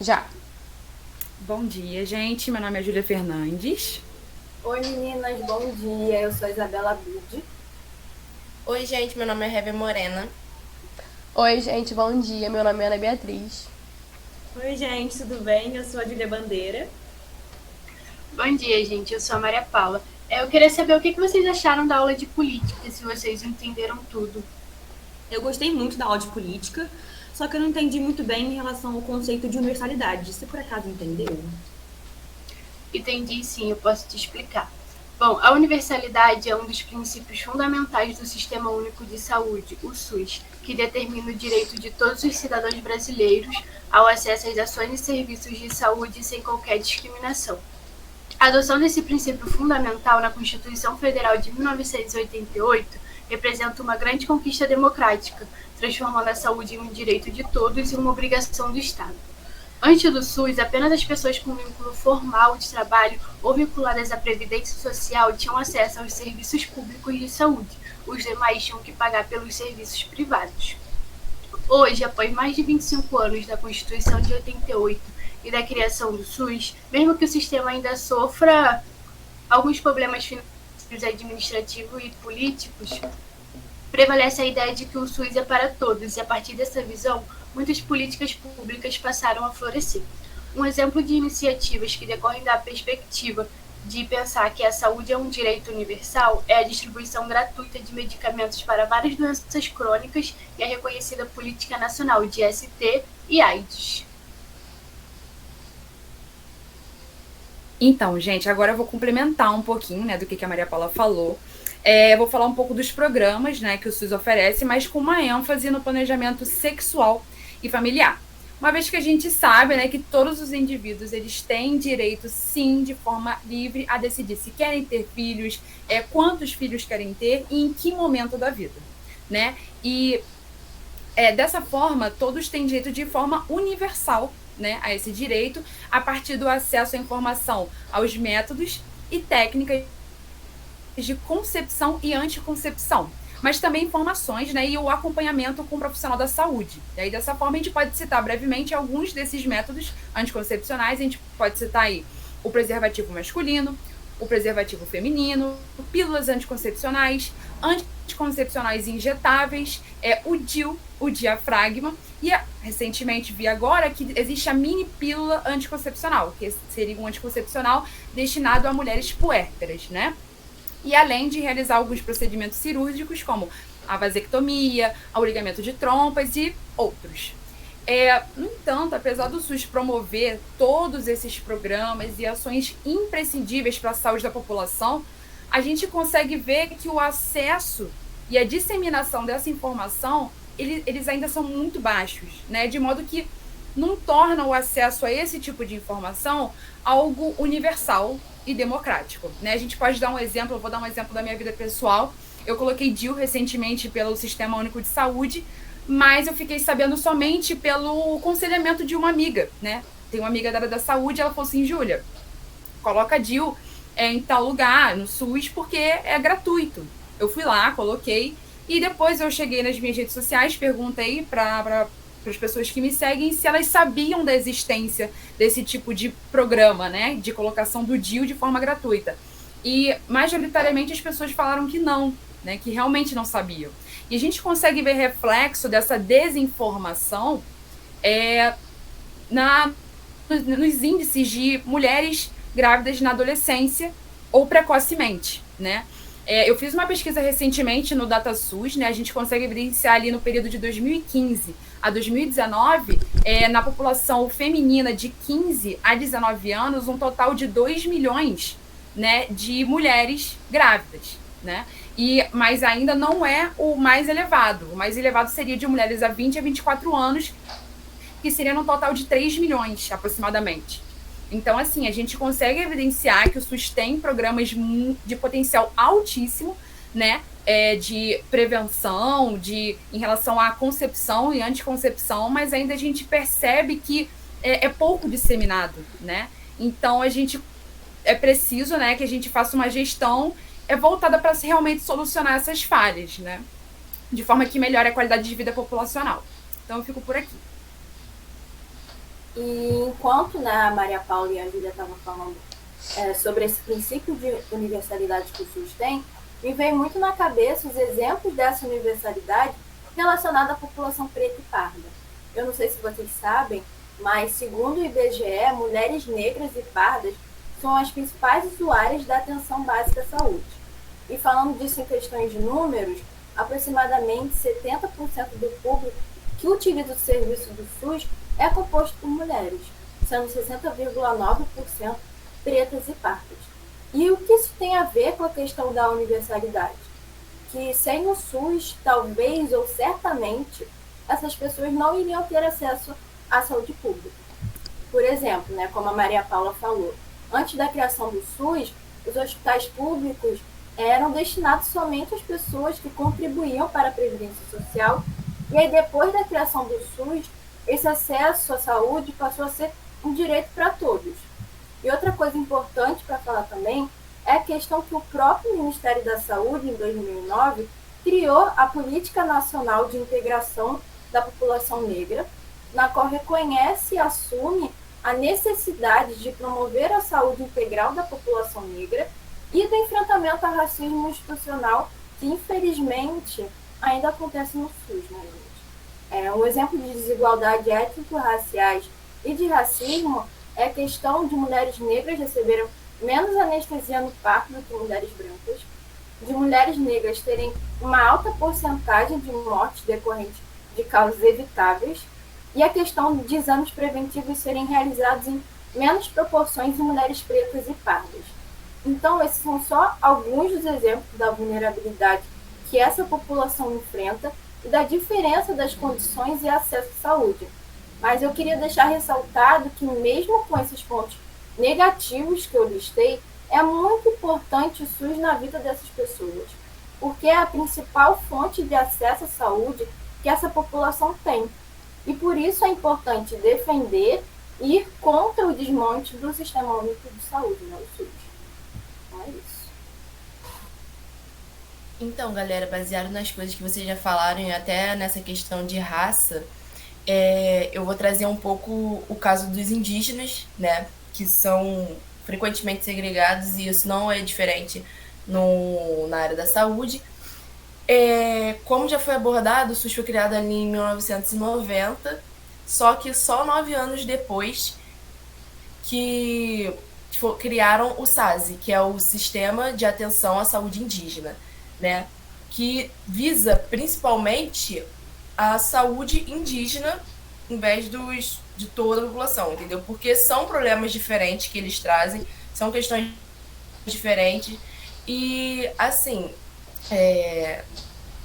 Já. Bom dia, gente. Meu nome é Júlia Fernandes. Oi meninas, bom dia. Eu sou a Isabela Budi. Oi, gente, meu nome é Heber Morena. Oi, gente, bom dia. Meu nome é Ana Beatriz. Oi, gente, tudo bem? Eu sou a Júlia Bandeira. Bom dia, gente. Eu sou a Maria Paula. Eu queria saber o que vocês acharam da aula de política, se vocês entenderam tudo. Eu gostei muito da aula de política, só que eu não entendi muito bem em relação ao conceito de universalidade. Você por acaso entendeu? Entendi, sim, eu posso te explicar. Bom, a universalidade é um dos princípios fundamentais do Sistema Único de Saúde, o SUS, que determina o direito de todos os cidadãos brasileiros ao acesso às ações e serviços de saúde sem qualquer discriminação. A adoção desse princípio fundamental na Constituição Federal de 1988 representa uma grande conquista democrática, transformando a saúde em um direito de todos e uma obrigação do Estado. Antes do SUS, apenas as pessoas com vínculo formal de trabalho ou vinculadas à Previdência Social tinham acesso aos serviços públicos de saúde. Os demais tinham que pagar pelos serviços privados. Hoje, após mais de 25 anos da Constituição de 88 e da criação do SUS, mesmo que o sistema ainda sofra alguns problemas financeiros, administrativos e políticos, prevalece a ideia de que o SUS é para todos, e a partir dessa visão, muitas políticas públicas passaram a florescer. Um exemplo de iniciativas que decorrem da perspectiva de pensar que a saúde é um direito universal é a distribuição gratuita de medicamentos para várias doenças crônicas e a reconhecida Política Nacional de ST e AIDS. Então, gente, agora eu vou complementar um pouquinho, né, do que a Maria Paula falou. Vou falar um pouco dos programas, né, que o SUS oferece, mas com uma ênfase no planejamento sexual e familiar. Uma vez que a gente sabe, né, que todos os indivíduos eles têm direito, sim, de forma livre a decidir se querem ter filhos, quantos filhos querem ter e em que momento da vida, né? E dessa forma, todos têm direito de forma universal, né, a esse direito, a partir do acesso à informação aos métodos e técnicas de concepção e anticoncepção, mas também informações, né, e o acompanhamento com o profissional da saúde. E aí, dessa forma, a gente pode citar brevemente alguns desses métodos anticoncepcionais. A gente pode citar aí o preservativo masculino, o preservativo feminino, pílulas anticoncepcionais, anticoncepcionais injetáveis, o DIU, o diafragma, e recentemente vi agora que existe a mini pílula anticoncepcional, que seria um anticoncepcional destinado a mulheres puérperas, né? E além de realizar alguns procedimentos cirúrgicos, como a vasectomia, o ligamento de trompas e outros. No entanto, apesar do SUS promover todos esses programas e ações imprescindíveis para a saúde da população, a gente consegue ver que o acesso e a disseminação dessa informação, eles ainda são muito baixos, né? De modo que não torna o acesso a esse tipo de informação algo universal e democrático, né? A gente pode dar um exemplo, eu vou dar um exemplo da minha vida pessoal. Eu coloquei DIU recentemente pelo Sistema Único de Saúde, mas eu fiquei sabendo somente pelo aconselhamento de uma amiga, né? Tem uma amiga da área da saúde, ela falou assim: Júlia, coloca DIU em tal lugar, no SUS, porque é gratuito. Eu fui lá, coloquei, e depois eu cheguei nas minhas redes sociais, perguntei para as pessoas que me seguem se elas sabiam da existência desse tipo de programa, né, de colocação do DIU de forma gratuita. E majoritariamente as pessoas falaram que não, né, que realmente não sabiam. E a gente consegue ver reflexo dessa desinformação nos índices de mulheres grávidas na adolescência ou precocemente, né? Eu fiz uma pesquisa recentemente no DataSUS, né? A gente consegue evidenciar ali no período de 2015 a 2019, na população feminina de 15 a 19 anos, um total de 2 milhões, né, de mulheres grávidas, né? Mas ainda não é o mais elevado. O mais elevado seria de mulheres a 20 a 24 anos, que seria um total de 3 milhões, aproximadamente. Então, assim, a gente consegue evidenciar que o SUS tem programas de potencial altíssimo, né, de prevenção, em relação à concepção e anticoncepção, mas ainda a gente percebe que é pouco disseminado, né? Então, é preciso, né, que a gente faça uma gestão voltada para realmente solucionar essas falhas, né? De forma que melhore a qualidade de vida populacional. Então, eu fico por aqui. E enquanto, né, a Maria Paula e a Júlia estavam falando sobre esse princípio de universalidade que o SUS tem, me veio muito na cabeça os exemplos dessa universalidade relacionada à população preta e parda. Eu não sei se vocês sabem, mas segundo o IBGE, mulheres negras e pardas são as principais usuárias da atenção básica à saúde. E falando disso em questões de números, aproximadamente 70% do público que utiliza o serviço do SUS é composto por mulheres, sendo 60,9% pretas e pardas. E o que isso tem a ver com a questão da universalidade? Que sem o SUS, talvez ou certamente, essas pessoas não iriam ter acesso à saúde pública. Por exemplo, né, como a Maria Paula falou, antes da criação do SUS, os hospitais públicos eram destinados somente às pessoas que contribuíam para a Previdência Social, e aí depois da criação do SUS, esse acesso à saúde passou a ser um direito para todos. E outra coisa importante para falar também é a questão que o próprio Ministério da Saúde, em 2009, criou a Política Nacional de Integração da População Negra, na qual reconhece e assume a necessidade de promover a saúde integral da população negra e do enfrentamento ao racismo institucional, que infelizmente ainda acontece no SUS, né, gente? Um exemplo de desigualdade étnico-raciais e de racismo é a questão de mulheres negras receberem menos anestesia no parto do que mulheres brancas, de mulheres negras terem uma alta porcentagem de mortes decorrentes de causas evitáveis, e a questão de exames preventivos serem realizados em menos proporções em mulheres pretas e pardas. Então, esses são só alguns dos exemplos da vulnerabilidade que essa população enfrenta e da diferença das condições e acesso à saúde. Mas eu queria deixar ressaltado que, mesmo com esses pontos negativos que eu listei, é muito importante o SUS na vida dessas pessoas, porque é a principal fonte de acesso à saúde que essa população tem. E por isso é importante defender e ir contra o desmonte do Sistema Único de Saúde, né, o SUS. Então é isso. Então, galera, baseado nas coisas que vocês já falaram e até nessa questão de raça, eu vou trazer um pouco o caso dos indígenas, né, que são frequentemente segregados, e isso não é diferente na área da saúde. Como já foi abordado, o SUS foi criado ali em 1990, só que só 9 anos depois que criaram o SASI, que é o Sistema de Atenção à Saúde Indígena, né, que visa principalmente a saúde indígena em vez de toda a população, entendeu? Porque são problemas diferentes que eles trazem, são questões diferentes, e assim,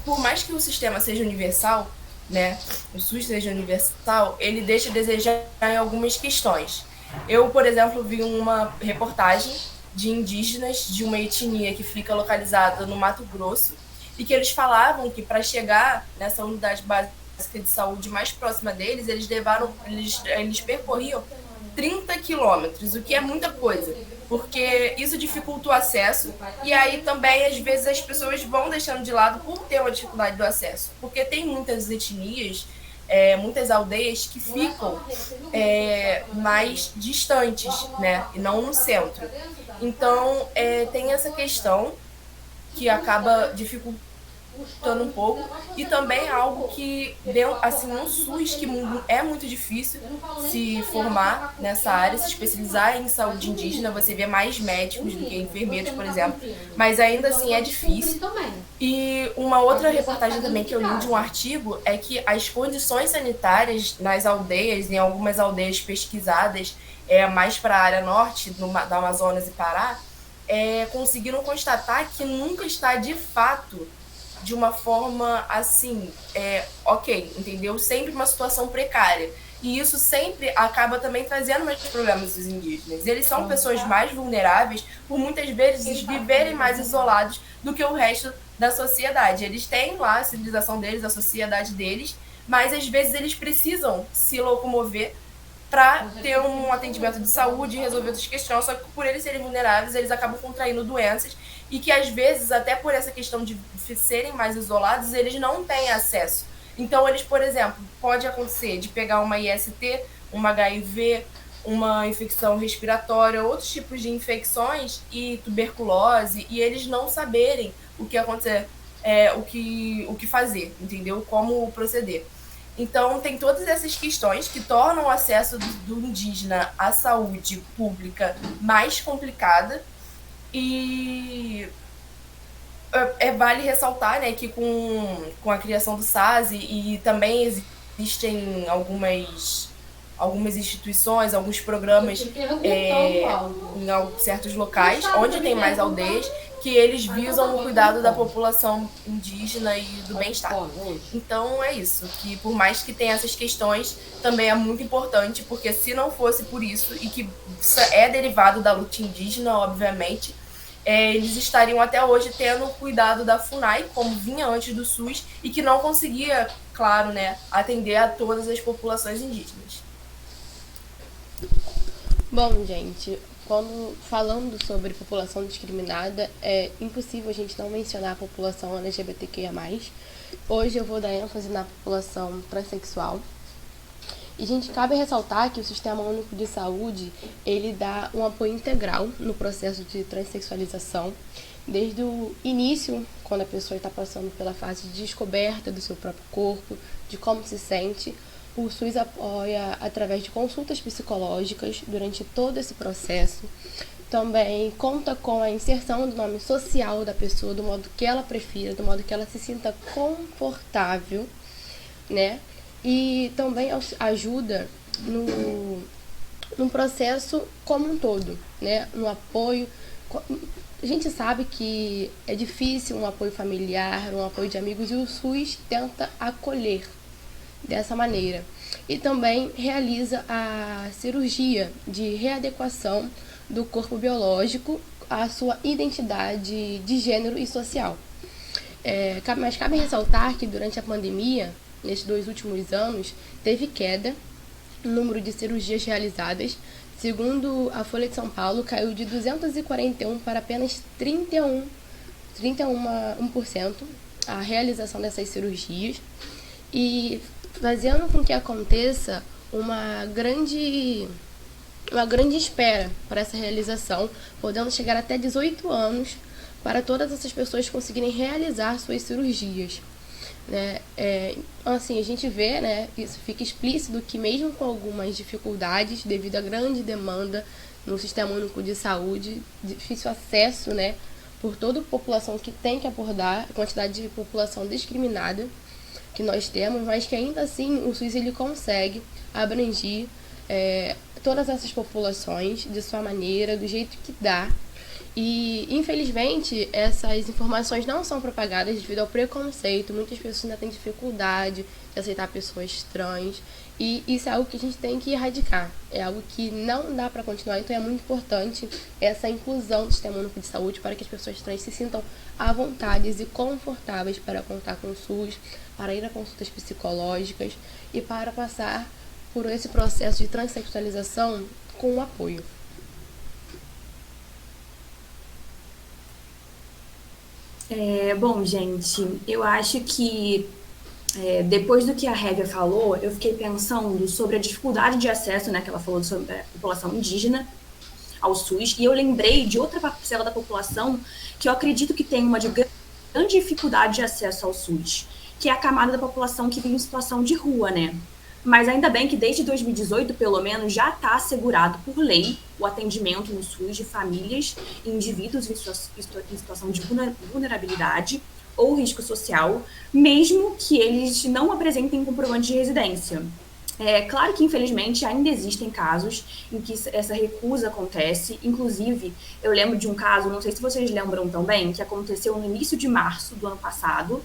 por mais que o sistema seja universal, né, o SUS seja universal, ele deixa a desejar em algumas questões. Eu, por exemplo, vi uma reportagem de indígenas de uma etnia que fica localizada no Mato Grosso, e que eles falavam que para chegar nessa unidade básica de saúde mais próxima deles, eles percorriam 30 quilômetros, o que é muita coisa, porque isso dificulta o acesso, e aí também, às vezes, as pessoas vão deixando de lado por ter uma dificuldade do acesso, porque tem muitas etnias, muitas aldeias que ficam mais distantes, né, e não no centro. Então, tem essa questão que acaba dificultando um pouco, e também algo que deu, assim, no SUS, que é muito difícil se formar nessa área, se especializar em saúde indígena. Você vê mais médicos do que enfermeiros, por exemplo, mas ainda assim é difícil. E uma outra reportagem também que eu li de um artigo é que as condições sanitárias nas aldeias, em algumas aldeias pesquisadas, mais para a área norte da Amazonas e Pará, conseguiram constatar que nunca está de fato de uma forma assim, ok, entendeu? Sempre uma situação precária. E isso sempre acaba também trazendo mais problemas dos indígenas. Eles são pessoas mais vulneráveis por muitas vezes viverem mais isolados do que o resto da sociedade. Eles têm lá a civilização deles, a sociedade deles, mas às vezes eles precisam se locomover para ter um atendimento de saúde e resolver outras questões, só que por eles serem vulneráveis, eles acabam contraindo doenças, e que às vezes, até por essa questão de serem mais isolados, eles não têm acesso. Então, eles, por exemplo, pode acontecer de pegar uma IST uma HIV, uma infecção respiratória, outros tipos de infecções e tuberculose, e eles não saberem o que acontecer, o que fazer, entendeu? Como proceder. Então, tem todas essas questões que tornam o acesso do indígena à saúde pública mais complicada. E vale ressaltar, né, que com a criação do SASE e também existem algumas instituições, alguns programas em certos locais, onde tem mais aldeias, que eles visam o cuidado da população indígena e do bem-estar. Então é isso, que por mais que tenha essas questões, também é muito importante, porque se não fosse por isso, e que é derivado da luta indígena, obviamente, eles estariam até hoje tendo cuidado da FUNAI, como vinha antes do SUS, e que não conseguia, claro, né, atender a todas as populações indígenas. Bom, gente, falando sobre população discriminada, é impossível a gente não mencionar a população LGBTQIA+. Hoje eu vou dar ênfase na população transexual. E, gente, cabe ressaltar que o Sistema Único de Saúde, ele dá um apoio integral no processo de transexualização, desde o início, quando a pessoa está passando pela fase de descoberta do seu próprio corpo, de como se sente. O SUS apoia através de consultas psicológicas durante todo esse processo. Também conta com a inserção do nome social da pessoa, do modo que ela prefira, do modo que ela se sinta confortável, né? E também ajuda no processo como um todo, né? No apoio. A gente sabe que é difícil um apoio familiar, um apoio de amigos, e o SUS tenta acolher dessa maneira. E também realiza a cirurgia de readequação do corpo biológico à sua identidade de gênero e social. Mas cabe ressaltar que durante a pandemia, nesses 2 últimos anos, teve queda no número de cirurgias realizadas. Segundo a Folha de São Paulo, caiu de 241 para apenas 31% a realização dessas cirurgias, e fazendo com que aconteça uma grande espera para essa realização, podendo chegar até 18 anos para todas essas pessoas conseguirem realizar suas cirurgias. Né? Assim, a gente vê, né, isso fica explícito que mesmo com algumas dificuldades, devido à grande demanda no Sistema Único de Saúde, difícil acesso, né, por toda a população que tem que abordar, a quantidade de população discriminada que nós temos, mas que ainda assim o SUS ele consegue abranger todas essas populações de sua maneira, do jeito que dá. E, infelizmente, essas informações não são propagadas devido ao preconceito. Muitas pessoas ainda têm dificuldade de aceitar pessoas trans. E isso é algo que a gente tem que erradicar. É algo que não dá para continuar. Então, é muito importante essa inclusão do Sistema Único de Saúde para que as pessoas trans se sintam à vontade e confortáveis para contar com o SUS, para ir a consultas psicológicas e para passar por esse processo de transexualização com apoio. Bom, gente, eu acho que depois do que a Révia falou, eu fiquei pensando sobre a dificuldade de acesso, né, que ela falou sobre a população indígena ao SUS, e eu lembrei de outra parcela da população que eu acredito que tem uma grande dificuldade de acesso ao SUS, que é a camada da população que vive em situação de rua, né? Mas ainda bem que desde 2018, pelo menos, já está assegurado por lei o atendimento no SUS de famílias e indivíduos em situação de vulnerabilidade ou risco social, mesmo que eles não apresentem comprovante de residência. É claro que, infelizmente, ainda existem casos em que essa recusa acontece. Inclusive, eu lembro de um caso, não sei se vocês lembram também, que aconteceu no início de março do ano passado,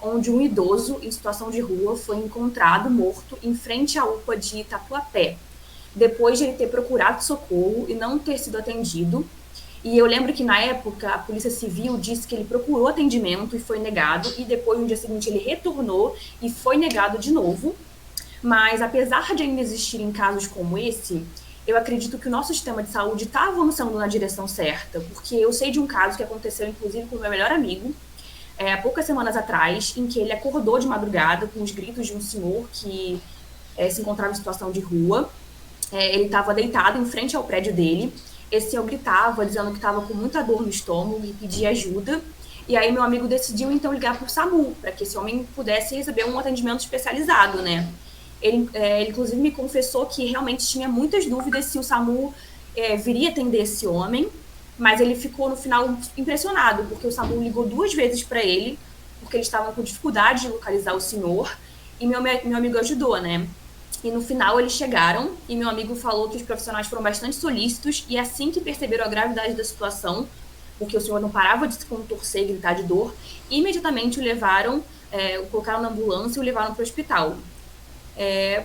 onde um idoso em situação de rua foi encontrado morto em frente à UPA de Tatuapé, depois de ele ter procurado socorro e não ter sido atendido. E eu lembro que, na época, a Polícia Civil disse que ele procurou atendimento e foi negado, e depois, no dia seguinte, ele retornou e foi negado de novo. Mas, apesar de ainda existirem casos como esse, eu acredito que o nosso sistema de saúde está avançando na direção certa, porque eu sei de um caso que aconteceu, inclusive, com o meu melhor amigo, há poucas semanas atrás, em que ele acordou de madrugada com os gritos de um senhor que se encontrava em situação de rua, Ele estava deitado em frente ao prédio dele. Esse senhor gritava, dizendo que estava com muita dor no estômago e pedia ajuda. E aí meu amigo decidiu, então, ligar para o SAMU, para que esse homem pudesse receber um atendimento especializado, né? Ele, inclusive, me confessou que realmente tinha muitas dúvidas se o SAMU viria atender esse homem, mas ele ficou, no final, impressionado, porque o SAMU ligou 2 vezes para ele, porque eles estavam com dificuldade de localizar o senhor, e meu amigo ajudou, né? E no final eles chegaram, e meu amigo falou que os profissionais foram bastante solícitos, e assim que perceberam a gravidade da situação, porque o senhor não parava de se contorcer e gritar de dor, imediatamente o colocaram na ambulância e o levaram para o hospital.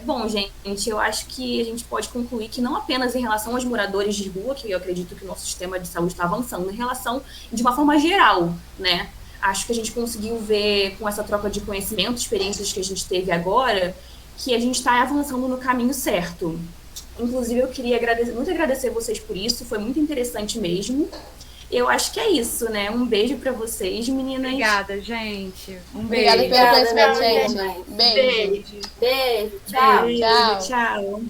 Bom, gente, eu acho que a gente pode concluir que não apenas em relação aos moradores de rua, que eu acredito que o nosso sistema de saúde está avançando, em relação de uma forma geral, né? Acho que a gente conseguiu ver com essa troca de conhecimento, experiências que a gente teve agora, que a gente está avançando no caminho certo. Inclusive, eu queria muito agradecer vocês por isso, foi muito interessante mesmo. Eu acho que é isso, né? Um beijo para vocês, meninas. Obrigada, gente. Um beijo. Obrigada pelo conhecimento, gente. Beijo. Beijo. Tchau. Tchau. Tchau.